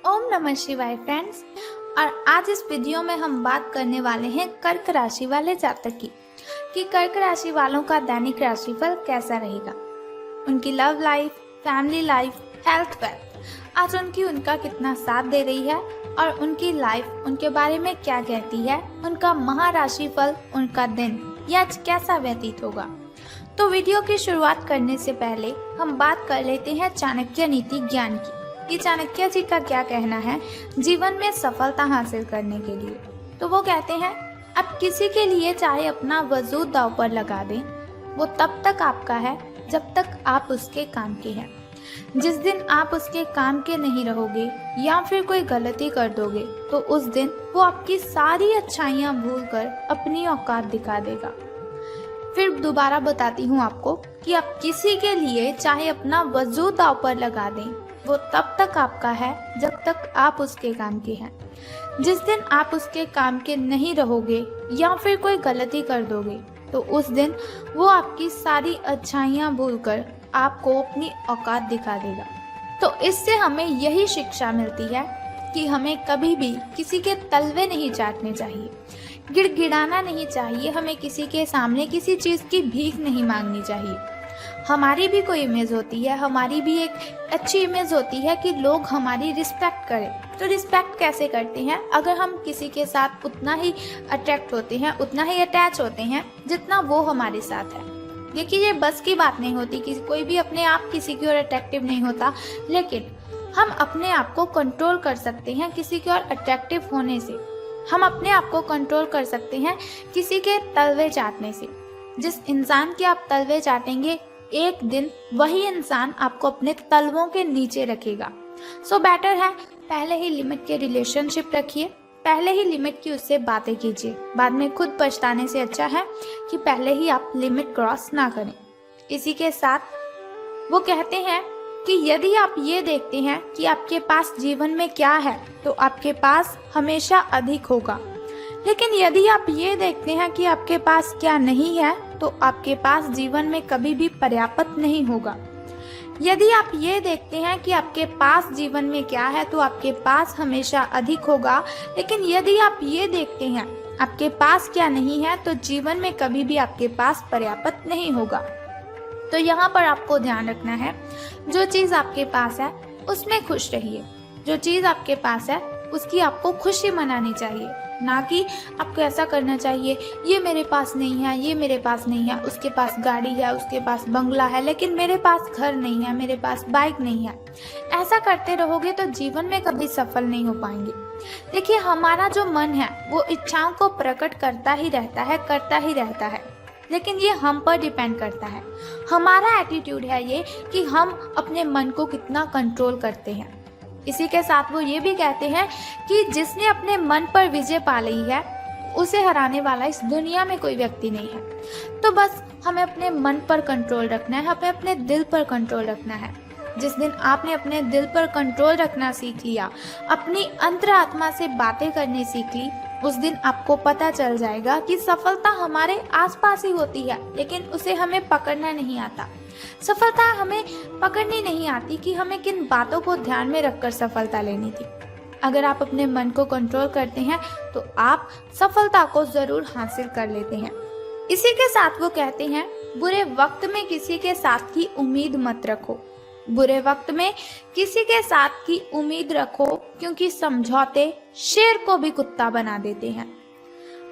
ओम नमः शिवाय फ्रेंड्स। और आज इस वीडियो में हम बात करने वाले हैं कर्क राशि वाले जातक की कि कर्क राशि वालों का दैनिक राशिफल कैसा रहेगा। उनकी love life, family life, health, wealth आज उनका कितना साथ दे रही है और उनकी लाइफ उनके बारे में क्या कहती है। उनका महाराशिफल, उनका दिन ये आज कैसा व्यतीत होगा। तो वीडियो की शुरुआत करने से पहले हम बात कर लेते हैं चाणक्य नीति ज्ञान की कि चाणक्य जी का क्या कहना है जीवन में सफलता हासिल करने के लिए। तो वो कहते हैं, आप किसी के लिए चाहे अपना वजूद दांव पर लगा दें, वो तब तक आपका है जब तक आप उसके काम के हैं। जिस दिन आप उसके काम के नहीं रहोगे या फिर कोई गलती कर दोगे तो उस दिन वो आपकी सारी अच्छाइयाँ भूलकर अपनी औकात दिखा देगा। फिर दोबारा बताती हूँ आपको कि आप किसी के लिए चाहे अपना वजूद दांव पर लगा दें, वो तब तक आपका है जब तक आप उसके काम के हैं। जिस दिन आप उसके काम के नहीं रहोगे या फिर कोई गलती कर दोगे तो उस दिन वो आपकी सारी अच्छाइयाँ भूलकर आपको अपनी औकात दिखा देगा। तो इससे हमें यही शिक्षा मिलती है कि हमें कभी भी किसी के तलवे नहीं चाटने चाहिए, गिड़गिड़ाना नहीं चाहिए, हमें किसी के सामने किसी चीज़ की भीख नहीं मांगनी चाहिए। हमारी भी कोई इमेज होती है, हमारी भी एक अच्छी इमेज होती है कि लोग हमारी रिस्पेक्ट करें। तो रिस्पेक्ट कैसे करते हैं? अगर हम किसी के साथ उतना ही अट्रैक्ट होते हैं, उतना ही अटैच होते हैं जितना वो हमारे साथ है। देखिए, ये बस की बात नहीं होती कि कोई भी अपने आप किसी की ओर अट्रैक्टिव नहीं होता, लेकिन हम अपने आप को कंट्रोल कर सकते हैं किसी की ओर अट्रैक्टिव होने से। हम अपने आप को कंट्रोल कर सकते हैं किसी के तलवे चाटने से। जिस इंसान के आप तलवे चाटेंगे, एक दिन वही इंसान आपको अपने तलवों के नीचे रखेगा। सो बेटर है पहले ही लिमिट के रिलेशनशिप रखिए, पहले ही लिमिट की उससे बातें कीजिए। बाद में खुद पछताने से अच्छा है कि पहले ही आप लिमिट क्रॉस ना करें। इसी के साथ वो कहते हैं कि यदि आप ये देखते हैं कि आपके पास जीवन में क्या है तो आपके पास हमेशा अधिक होगा, लेकिन यदि आप ये देखते हैं कि आपके पास क्या नहीं है तो आपके पास जीवन में कभी भी पर्याप्त नहीं होगा। यदि आप ये देखते हैं कि आपके पास जीवन में क्या है तो आपके पास हमेशा अधिक होगा, लेकिन यदि आप ये देखते हैं आपके पास क्या नहीं है तो जीवन में कभी भी आपके पास पर्याप्त नहीं होगा। तो यहाँ पर आपको ध्यान रखना है, जो चीज़ आपके पास है उसमें खुश रहिए। जो चीज़ आपके पास है उसकी आपको खुशी मनानी चाहिए, ना कि आपको ऐसा करना चाहिए ये मेरे पास नहीं है, ये मेरे पास नहीं है, उसके पास गाड़ी है, उसके पास बंगला है, लेकिन मेरे पास घर नहीं है, मेरे पास बाइक नहीं है। ऐसा करते रहोगे तो जीवन में कभी सफल नहीं हो पाएंगे। देखिए, हमारा जो मन है वो इच्छाओं को प्रकट करता ही रहता है, लेकिन ये हम पर डिपेंड करता है। हमारा एटीट्यूड है ये कि हम अपने मन को कितना कंट्रोल करते हैं। इसी के साथ वो ये भी कहते हैं कि जिसने अपने मन पर विजय पा ली है उसे हराने वाला इस दुनिया में कोई व्यक्ति नहीं है। तो बस हमें अपने मन पर कंट्रोल रखना है, हमें अपने दिल पर कंट्रोल रखना है। जिस दिन आपने अपने दिल पर कंट्रोल रखना सीख लिया, अपनी अंतरात्मा से बातें करनी सीख ली, उस दिन आपको पता चल जाएगा कि सफलता हमारे आसपास ही होती है, लेकिन उसे हमें पकड़ना नहीं आता। सफलता हमें पकड़नी नहीं आती कि हमें किन बातों को ध्यान में रखकर सफलता लेनी थी। अगर आप अपने मन को कंट्रोल करते हैं तो आप सफलता को जरूर हासिल कर लेते हैं। इसी के साथ वो कहते हैं, बुरे वक्त में किसी के साथ की उम्मीद मत रखो। बुरे वक्त में किसी के साथ की उम्मीद रखो, क्योंकि समझौते शेर को भी कुत्ता बना देते हैं।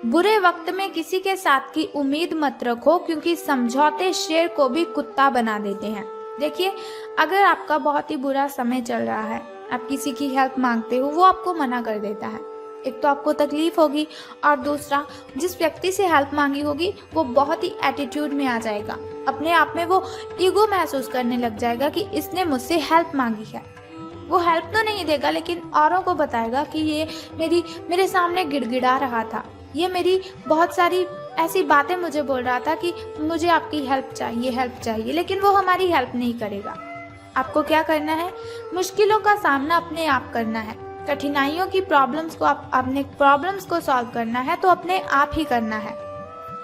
बुरे वक्त में किसी के साथ की उम्मीद मत रखो, क्योंकि समझौते शेर को भी कुत्ता बना देते हैं। देखिए, अगर आपका बहुत ही बुरा समय चल रहा है, आप किसी की हेल्प मांगते हो, वो आपको मना कर देता है। एक तो आपको तकलीफ होगी और दूसरा जिस व्यक्ति से हेल्प मांगी होगी वो बहुत ही एटीट्यूड में आ जाएगा। अपने आप में वो ईगो महसूस करने लग जाएगा कि इसने मुझसे हेल्प मांगी है। वो हेल्प तो नहीं देगा, लेकिन औरों को बताएगा कि ये मेरे सामने गिड़गिड़ा रहा था, ये मेरी बहुत सारी ऐसी बातें मुझे बोल रहा था कि मुझे आपकी हेल्प चाहिए, लेकिन वो हमारी हेल्प नहीं करेगा। आपको क्या करना है? मुश्किलों का सामना अपने आप करना है। कठिनाइयों की प्रॉब्लम्स को सॉल्व करना है तो अपने आप ही करना है,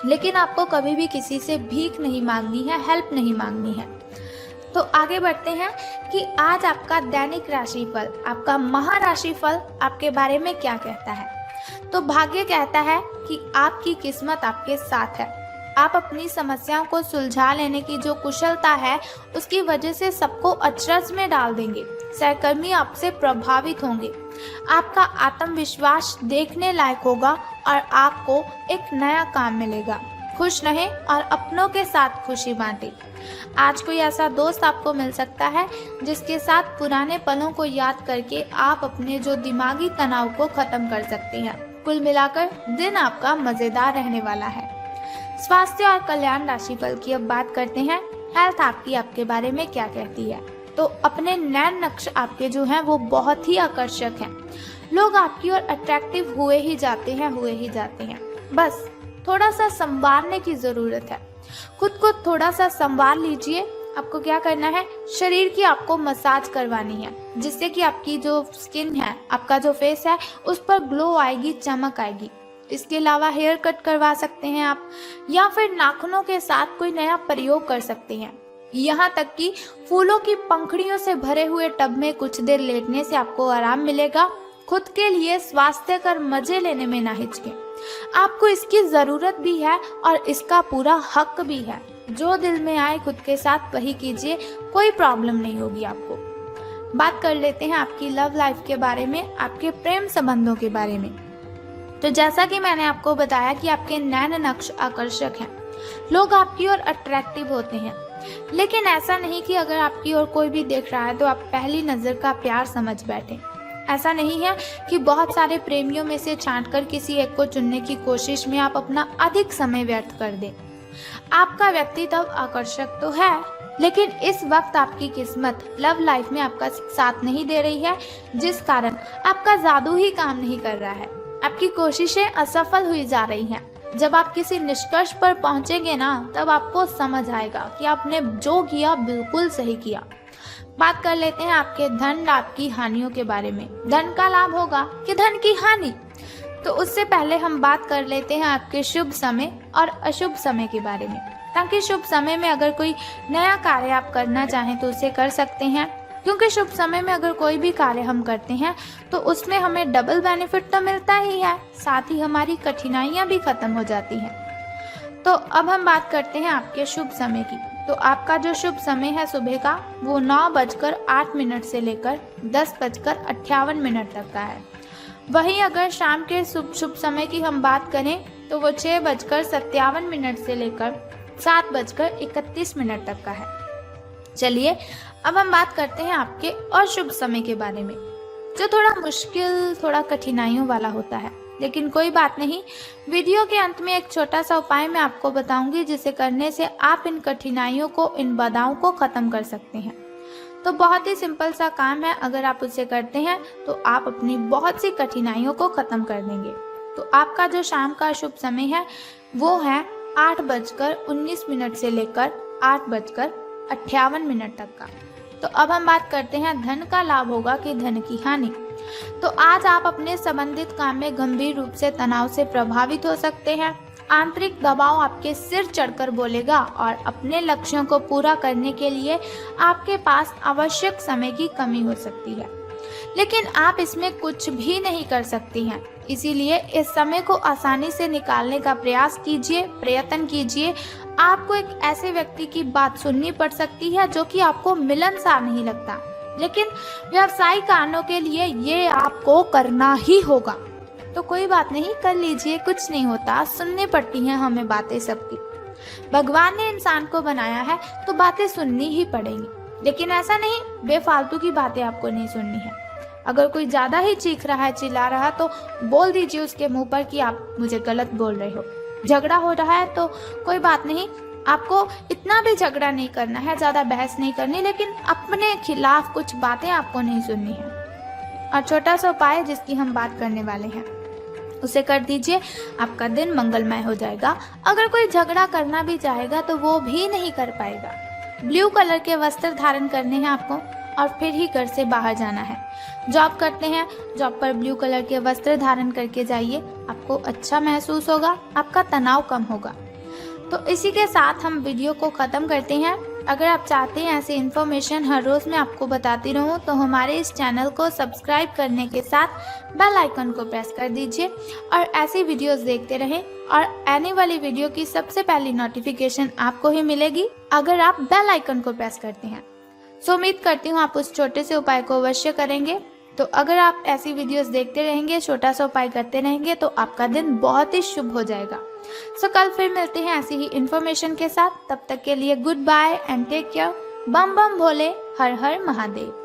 लेकिन आपको कभी भी किसी से भीख नहीं मांगनी है, हेल्प नहीं मांगनी है। तो आगे बढ़ते हैं कि आज आपका दैनिक राशिफल, आपका महाराशिफल आपके बारे में क्या कहता है। तो भाग्य कहता है कि आपकी किस्मत आपके साथ है। आप अपनी समस्याओं को सुलझा लेने की जो कुशलता है उसकी वजह से सबको अचरज में डाल देंगे। सहकर्मी आपसे प्रभावित होंगे। आपका आत्मविश्वास देखने लायक होगा और आपको एक नया काम मिलेगा। खुश रहें और अपनों के साथ खुशी बांटें। आज कोई ऐसा दोस्त आपको मिल सकता है जिसके साथ पुराने पलों को याद करके आप अपने जो दिमागी तनाव को खत्म कर सकते हैं। कुल मिलाकर दिन आपका मजेदार रहने वाला है। स्वास्थ्य और कल्याण राशिफल की अब बात करते हैं। हेल्थ आपकी आपके बारे में क्या कहती है। तो अपने नैन नक्श आपके जो हैं वो बहुत ही आकर्षक हैं। लोग आपकी ओर अट्रैक्टिव हुए ही जाते हैं। बस थोड़ा सा संवारने की जरूरत है। खुद को थोड़ा सा संवार लीजिए। आपको क्या करना है, शरीर की आपको मसाज करवानी है जिससे कि आपकी जो स्किन है, आपका जो फेस है उस पर ग्लो आएगी, चमक आएगी। इसके अलावा हेयर कट करवा सकते हैं आप, या फिर नाखूनों के साथ कोई नया प्रयोग कर सकते हैं। यहाँ तक कि फूलों की पंखुड़ियों से भरे हुए टब में कुछ देर लेटने से आपको आराम मिलेगा। खुद के लिए स्वास्थ्यकर मजे लेने में ना हिचकें। आपको इसकी जरूरत भी है और इसका पूरा हक भी है। जो दिल में आए खुद के साथ वही कीजिए, कोई प्रॉब्लम नहीं होगी आपको। बात कर लेते हैं आपकी लव लाइफ के बारे में, आपके प्रेम संबंधों के बारे में। तो जैसा कि मैंने आपको बताया कि आपके नैन नक्श आकर्षक हैं। लोग आपकी ओर अट्रैक्टिव होते हैं, लेकिन ऐसा नहीं कि अगर आपकी ओर कोई भी देख रहा है तो आप पहली नजर का प्यार समझ बैठे। ऐसा नहीं है कि बहुत सारे प्रेमियों में से छांटकर किसी एक को चुनने की कोशिश में आप अपना अधिक समय व्यर्थ कर दें। आपका व्यक्तित्व आकर्षक तो है, लेकिन इस वक्त आपकी किस्मत लव लाइफ में आपका साथ नहीं दे रही है, जिस कारण आपका जादू ही काम नहीं कर रहा है। आपकी कोशिशें असफल हुई जा रही हैं। जब आप किसी निष्कर्ष पर पहुंचेंगे ना, तब आपको समझ आएगा कि आपने जो किया बिल्कुल सही किया। बात कर लेते हैं आपके धन लाभ की हानियों के बारे में। धन का लाभ होगा कि धन की हानि? तो उससे पहले हम बात कर लेते हैं आपके शुभ समय और अशुभ समय के बारे में, ताकि शुभ समय में अगर कोई नया कार्य आप करना चाहें तो उसे कर सकते हैं। क्योंकि शुभ समय में अगर कोई भी कार्य हम करते हैं तो उसमें हमें डबल बेनिफिट तो मिलता ही है, साथ ही हमारी कठिनाइयां भी खत्म हो जाती हैं। तो अब हम बात करते हैं आपके शुभ समय की। तो आपका जो शुभ समय है सुबह का, वो 9:08 से लेकर 10:58 तक का है। वहीं अगर शाम के शुभ समय की हम बात करें तो वो 6:57 से लेकर 7:31 तक का है। चलिए अब हम बात करते हैं आपके अशुभ समय के बारे में, जो थोड़ा मुश्किल, थोड़ा कठिनाइयों वाला होता है। लेकिन कोई बात नहीं, वीडियो के अंत में एक छोटा सा उपाय मैं आपको बताऊंगी, जिसे करने से आप इन कठिनाइयों को, इन बाधाओं को खत्म कर सकते हैं। तो बहुत ही सिंपल सा काम है, अगर आप उसे करते हैं तो आप अपनी बहुत सी कठिनाइयों को खत्म कर देंगे। तो आपका जो शाम का शुभ समय है वो है 8:19 से लेकर 8:58 तक का। तो अब हम बात करते हैं धन का लाभ होगा कि धन की हानि। तो आज आप अपने संबंधित काम में गंभीर रूप से तनाव से प्रभावित हो सकते हैं। आंतरिक दबाव आपके सिर चढ़कर बोलेगा और अपने लक्ष्यों को पूरा करने के लिए आपके पास आवश्यक समय की कमी हो सकती है, लेकिन आप इसमें कुछ भी नहीं कर सकती हैं। इसीलिए इस समय को आसानी से निकालने का प्रयत्न कीजिए। आपको एक ऐसे व्यक्ति की बात सुननी पड़ सकती है जो कि आपको मिलनसार नहीं लगता, लेकिन व्यवसायिक कारणों के लिए ये आपको करना ही होगा। तो कोई बात नहीं, कर लीजिए, कुछ नहीं होता। सुननी पड़ती हैं हमें बातें सबकी। भगवान ने इंसान को बनाया है तो बातें सुननी ही पड़ेंगी, लेकिन ऐसा नहीं बेफालतू की बातें आपको नहीं सुननी है। अगर कोई ज्यादा ही चीख रहा है, चिल्ला रहा है, तो बोल दीजिए उसके मुंह पर कि आप मुझे गलत बोल रहे हो। झगड़ा हो रहा है तो कोई बात नहीं, आपको इतना भी झगड़ा नहीं करना है, ज्यादा बहस नहीं करनी, लेकिन अपने खिलाफ कुछ बातें आपको नहीं सुननी है। और छोटा सा उपाय जिसकी हम बात करने वाले हैं उसे कर दीजिए, आपका दिन मंगलमय हो जाएगा। अगर कोई झगड़ा करना भी चाहेगा तो वो भी नहीं कर पाएगा। ब्लू कलर के वस्त्र धारण करने हैं आपको और फिर ही घर से बाहर जाना है। जॉब करते हैं, जॉब पर ब्लू कलर के वस्त्र धारण करके जाइए, आपको अच्छा महसूस होगा, आपका तनाव कम होगा। तो इसी के साथ हम वीडियो को ख़त्म करते हैं। अगर आप चाहते हैं ऐसी इन्फॉर्मेशन हर रोज़ मैं आपको बताती रहूं, तो हमारे इस चैनल को सब्सक्राइब करने के साथ बेल आइकन को प्रेस कर दीजिए और ऐसी वीडियोस देखते रहें और आने वाली वीडियो की सबसे पहली नोटिफिकेशन आपको ही मिलेगी अगर आप बेल आइकन को प्रेस करते हैं। सो उम्मीद करती हूँ आप उस छोटे से उपाय को अवश्य करेंगे। तो अगर आप ऐसी वीडियोस देखते रहेंगे, छोटा सा उपाय करते रहेंगे, तो आपका दिन बहुत ही शुभ हो जाएगा। सो कल फिर मिलते हैं ऐसी ही इन्फॉर्मेशन के साथ। तब तक के लिए goodbye and take care. बम बम भोले, हर हर महादेव।